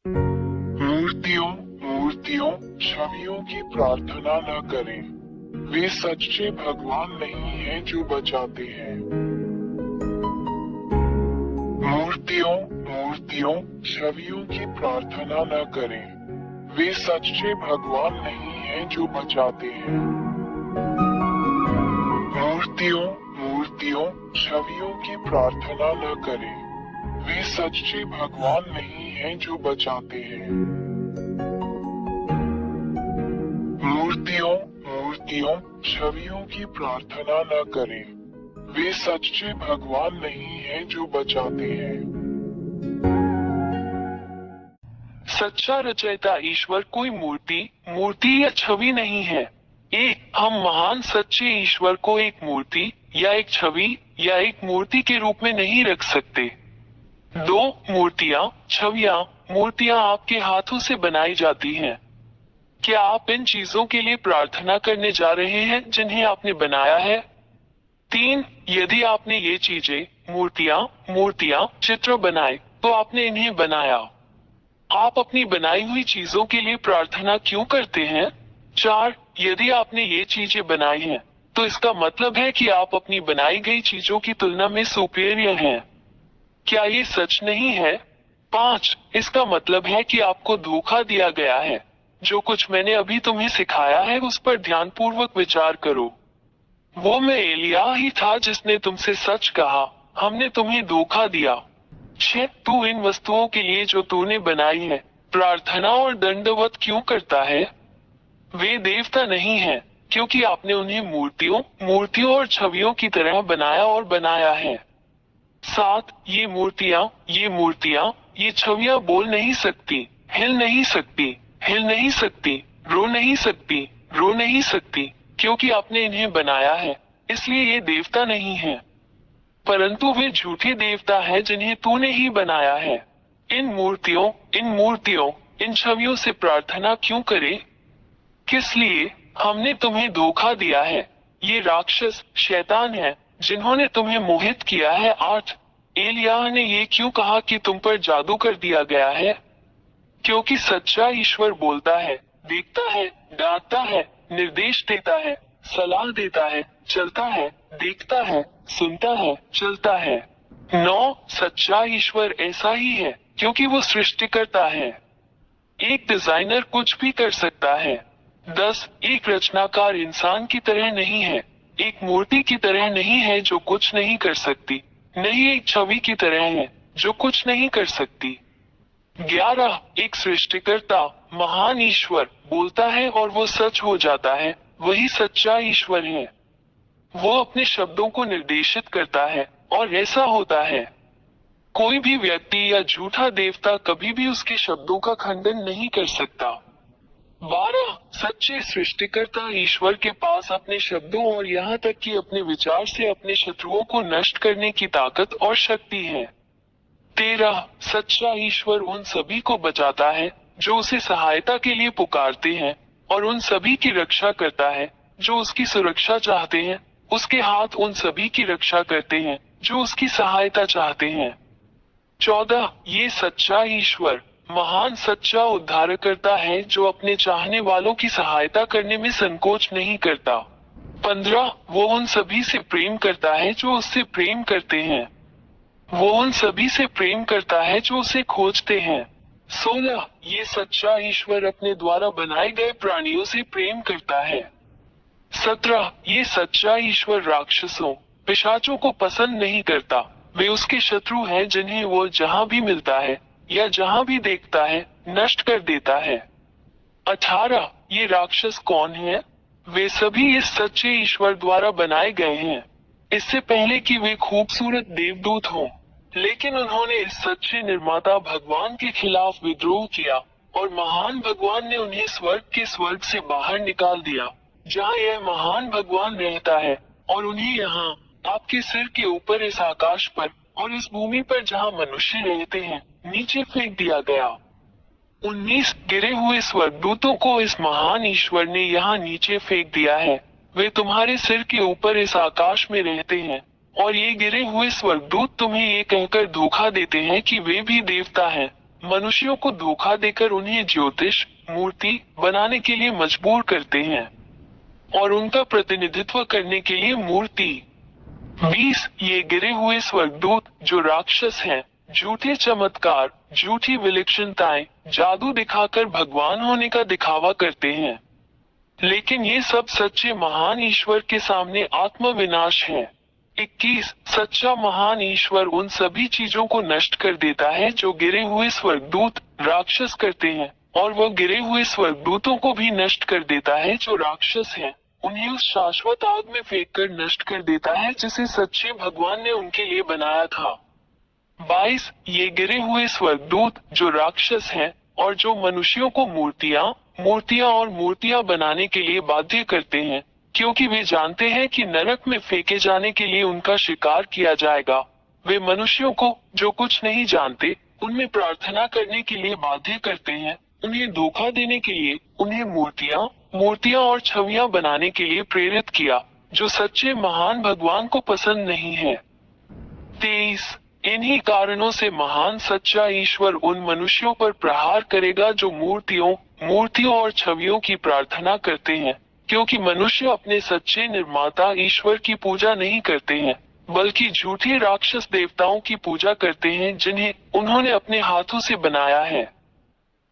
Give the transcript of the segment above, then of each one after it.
मूर्तियों मूर्तियों छवियों की प्रार्थना न करें। वे सच्चे भगवान नहीं हैं जो बचाते हैं। मूर्तियों मूर्तियों छवियों की प्रार्थना न करें। वे सच्चे भगवान नहीं हैं जो बचाते हैं। मूर्तियों मूर्तियों छवियों की प्रार्थना न करें। वे सच्चे भगवान नहीं हैं जो बचाते हैं। मूर्तियों मूर्तियों छवियों की प्रार्थना न करें। वे सच्चे भगवान नहीं हैं जो बचाते हैं। सच्चा रचयिता ईश्वर कोई मूर्ति या छवि नहीं है। हम महान सच्चे ईश्वर को एक मूर्ति या एक छवि या एक मूर्ति के रूप में नहीं रख सकते। दो मूर्तियां आपके हाथों से बनाई जाती हैं। क्या आप इन चीजों के लिए प्रार्थना करने जा रहे हैं जिन्हें आपने बनाया है? 3. यदि आपने ये चीजें मूर्तियां चित्र बनाए तो आपने इन्हें बनाया। आप अपनी बनाई हुई चीजों के लिए प्रार्थना क्यों करते हैं? 4. यदि आपने ये चीजें बनाई हैं तो इसका मतलब है कि आप अपनी बनाई गई चीजों की तुलना में सुपीरियर हैं। क्या ये सच नहीं है? 5. इसका मतलब है कि आपको धोखा दिया गया है। जो कुछ मैंने अभी तुम्हें सिखाया है उस पर ध्यानपूर्वक विचार करो। वो मैं एलिया ही था जिसने तुमसे सच कहा, हमने तुम्हें धोखा दिया। 6. तू इन वस्तुओं के लिए जो तूने बनाई है प्रार्थना और दंडवत क्यों करता है? वे देवता नहीं हैं, क्योंकि आपने उन्हें मूर्तियों और छवियों की तरह बनाया है। 7. ये मूर्तियां, ये छवियां बोल नहीं सकती, हिल नहीं सकती, रो नहीं सकती, क्योंकि आपने इन्हें बनाया है, इसलिए ये देवता नहीं है। परंतु वे झूठे देवता हैं जिन्हें तूने ही बनाया है। इन मूर्तियों, इन छवियों से प्रार्थना क्यों करे? किस लिए? हमने तुम्हें धोखा दिया है। ये राक्षस शैतान है जिन्होंने तुम्हें मोहित किया है। 8. एलिया ने ये क्यों कहा कि तुम पर जादू कर दिया गया है? क्योंकि सच्चा ईश्वर बोलता है, देखता है, डांटता है, निर्देश देता है, सलाह देता है, चलता है, देखता है, सुनता है, चलता है। 9. सच्चा ईश्वर ऐसा ही है क्योंकि वो सृष्टि करता है। एक डिजाइनर कुछ भी कर सकता है। 10. एक रचनाकार इंसान की तरह नहीं है, एक मूर्ति की तरह नहीं है जो कुछ नहीं कर सकती, नहीं एक छवि की तरह है जो कुछ नहीं कर सकती। 11. एक सृष्टिकर्ता महान ईश्वर बोलता है और वो सच हो जाता है, वही सच्चा ईश्वर है। वो अपने शब्दों को निर्देशित करता है और ऐसा होता है। कोई भी व्यक्ति या झूठा देवता कभी भी उसके शब्दों का खंडन नहीं कर सकता। 12. सच्चे सृष्टिकर्ता ईश्वर के पास अपने शब्दों और यहाँ तक कि अपने विचार से अपने शत्रुओं को नष्ट करने की ताकत और शक्ति है। 13. सच्चा ईश्वर उन सभी को बचाता है जो उसे सहायता के लिए पुकारते हैं और उन सभी की रक्षा करता है जो उसकी सुरक्षा चाहते हैं। उसके हाथ उन सभी की रक्षा करते हैं जो उसकी सहायता चाहते हैं। 14. ये सच्चा ईश्वर महान सच्चा उद्धारकर्ता है जो अपने चाहने वालों की सहायता करने में संकोच नहीं करता। 15. वो उन सभी से प्रेम करता है जो उससे प्रेम करते हैं। वो उन सभी से प्रेम करता है जो उसे खोजते हैं। 16. ये सच्चा ईश्वर अपने द्वारा बनाए गए प्राणियों से प्रेम करता है। 17. ये सच्चा ईश्वर राक्षसों पिशाचों को पसंद नहीं करता, वे उसके शत्रु हैं जिन्हें वो जहां भी मिलता है या जहां भी देखता है नष्ट कर देता है। 18. ये राक्षस कौन है? वे सभी इस सच्चे ईश्वर द्वारा बनाए गए हैं। इससे पहले कि वे खूबसूरत देवदूत हों, लेकिन उन्होंने इस सच्चे निर्माता भगवान के खिलाफ विद्रोह किया और महान भगवान ने उन्हें स्वर्ग से बाहर निकाल दिया, जहां यह महान भगवान रहता है, और उन्हें यहाँ आपके सिर के ऊपर इस आकाश पर और इस भूमि पर जहाँ मनुष्य रहते हैं नीचे फेंक दिया गया। 19 गिरे हुए स्वर्गदूतों को इस महान ईश्वर ने यहाँ नीचे फेंक दिया है। वे तुम्हारे सिर के ऊपर इस आकाश में रहते हैं और ये गिरे हुए स्वर्गदूत तुम्हें ये कहकर धोखा देते हैं कि वे भी देवता हैं, मनुष्यों को धोखा देकर उन्हें ज्योतिष मूर्ति बनाने के लिए मजबूर करते हैं और उनका प्रतिनिधित्व करने के लिए मूर्ति। 20 ये गिरे हुए स्वर्गदूत जो राक्षस हैं, झूठे चमत्कार, झूठी विलक्षणताएं, जादू दिखाकर भगवान होने का दिखावा करते हैं, लेकिन ये सब सच्चे महान ईश्वर के सामने आत्मविनाश है। 21 सच्चा महान ईश्वर उन सभी चीजों को नष्ट कर देता है जो गिरे हुए स्वर्गदूत राक्षस करते हैं, और वह गिरे हुए स्वर्गदूतों को भी नष्ट कर देता है जो राक्षस हैं, उन्हें उस शाश्वत आग में फेंक कर नष्ट कर देता है जिसे सच्चे भगवान ने उनके लिए बनाया था। 22 ये गिरे हुए स्वर्गदूत जो राक्षस हैं और जो मनुष्यों को मूर्तियां और मूर्तियां बनाने के लिए बाध्य करते हैं, क्योंकि वे जानते हैं कि नरक में फेंके जाने के लिए उनका शिकार किया जाएगा। वे मनुष्यों को जो कुछ नहीं जानते उनमें प्रार्थना करने के लिए बाध्य करते हैं, उन्हें धोखा देने के लिए उन्हें मूर्तियां और छवियां बनाने के लिए प्रेरित किया, जो सच्चे महान भगवान को पसंद नहीं है। 23 इन्हीं कारणों से महान सच्चा ईश्वर उन मनुष्यों पर प्रहार करेगा जो मूर्तियों और छवियों की प्रार्थना करते हैं, क्योंकि मनुष्य अपने सच्चे निर्माता ईश्वर की पूजा नहीं करते हैं, बल्कि झूठे राक्षस देवताओं की पूजा करते हैं जिन्हें उन्होंने अपने हाथों से बनाया है।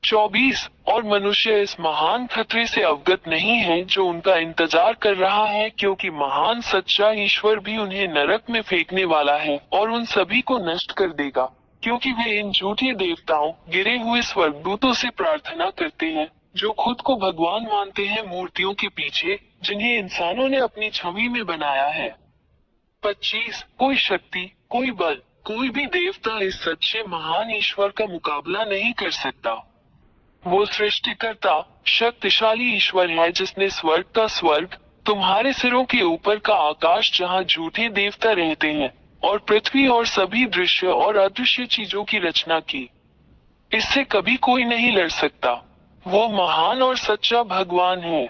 24 और मनुष्य इस महान खतरे से अवगत नहीं है जो उनका इंतजार कर रहा है, क्योंकि महान सच्चा ईश्वर भी उन्हें नरक में फेंकने वाला है और उन सभी को नष्ट कर देगा, क्योंकि वे इन झूठे देवताओं गिरे हुए स्वर्गदूतों से प्रार्थना करते हैं जो खुद को भगवान मानते हैं मूर्तियों के पीछे जिन्हें इंसानों ने अपनी छवि में बनाया है। 25 कोई शक्ति, कोई बल, कोई भी देवता इस सच्चे महान ईश्वर का मुकाबला नहीं कर सकता। वो सृष्टिकर्ता शक्तिशाली ईश्वर है जिसने स्वर्ग का स्वर्ग, तुम्हारे सिरों के ऊपर का आकाश जहाँ झूठे देवता रहते हैं, और पृथ्वी और सभी दृश्य और अदृश्य चीजों की रचना की। इससे कभी कोई नहीं लड़ सकता। वो महान और सच्चा भगवान है।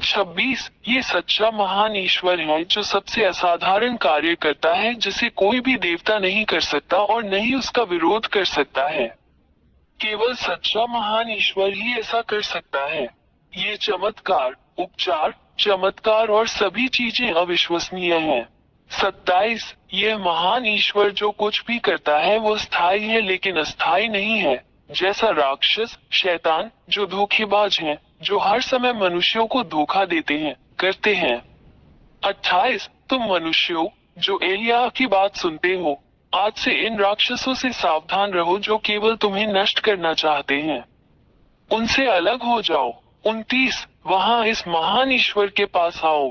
26 ये सच्चा महान ईश्वर है जो सबसे असाधारण कार्य करता है जिसे कोई भी देवता नहीं कर सकता और न ही उसका विरोध कर सकता है। केवल सच्चा महान ईश्वर ही ऐसा कर सकता है। ये चमत्कार, उपचार, चमत्कार और सभी चीजें अविश्वसनीय हैं। 27 यह महान ईश्वर जो कुछ भी करता है वो स्थायी है लेकिन अस्थायी नहीं है, जैसा राक्षस शैतान जो धोखेबाज हैं, जो हर समय मनुष्यों को धोखा देते हैं करते हैं। 28 तुम मनुष्यों जो एलिया की बात सुनते हो, आज से इन राक्षसों से सावधान रहो जो केवल तुम्हें नष्ट करना चाहते हैं, उनसे अलग हो जाओ। 29 वहाँ इस महान ईश्वर के पास आओ,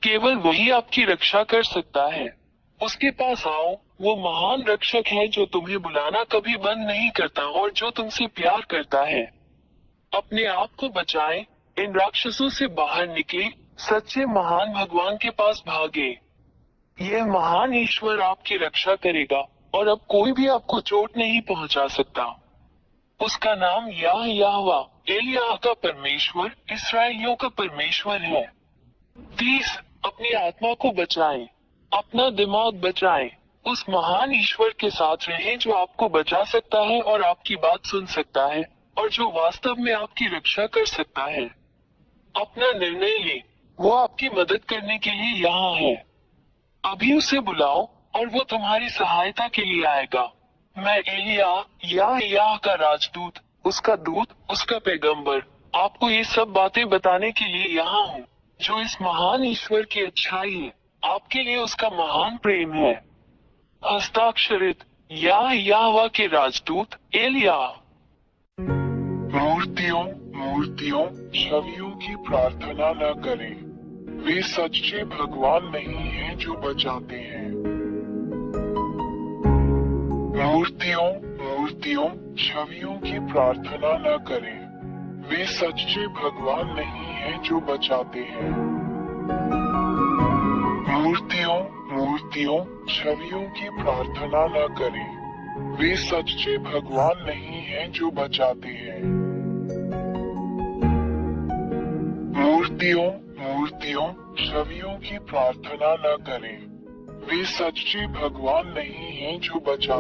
केवल वही आपकी रक्षा कर सकता है। उसके पास आओ, वो महान रक्षक है जो तुम्हें बुलाना कभी बंद नहीं करता और जो तुमसे प्यार करता है। अपने आप को बचाएं, इन राक्षसों से बाहर निकले, सच्चे महान भगवान के पास भागे। यह महान ईश्वर आपकी रक्षा करेगा और अब कोई भी आपको चोट नहीं पहुंचा सकता। उसका नाम याहवा, एलिया का परमेश्वर, इस्राएलियों का परमेश्वर है। 30 अपनी आत्मा को बचाएं, अपना दिमाग बचाएं, उस महान ईश्वर के साथ रहें जो आपको बचा सकता है और आपकी बात सुन सकता है और जो वास्तव में आपकी रक्षा कर सकता है। अपना निर्णय लें, वो आपकी मदद करने के लिए यहाँ है। अभी उसे बुलाओ और वो तुम्हारी सहायता के लिए आएगा। मैं एलिया या का राजदूत, उसका दूत, उसका पैगंबर, आपको ये सब बातें बताने के लिए यहाँ हूँ, जो इस महान ईश्वर की अच्छाई है, आपके लिए उसका महान प्रेम है। हस्ताक्षरित याहवा के राजदूत एलिया। मूर्तियों छवियों की प्रार्थना न करें, वे सच्चे भगवान नहीं हैं जो बचाते हैं। मूर्तियों छवियों की प्रार्थना न करें, वे सच्चे भगवान नहीं हैं जो बचाते हैं। मूर्तियों छवियों की प्रार्थना न करें, वे सच्चे भगवान नहीं हैं जो बचाते हैं। मूर्तियों छवियों की प्रार्थना न करें, वे सच्चे भगवान नहीं हैं जो बचाते हैं।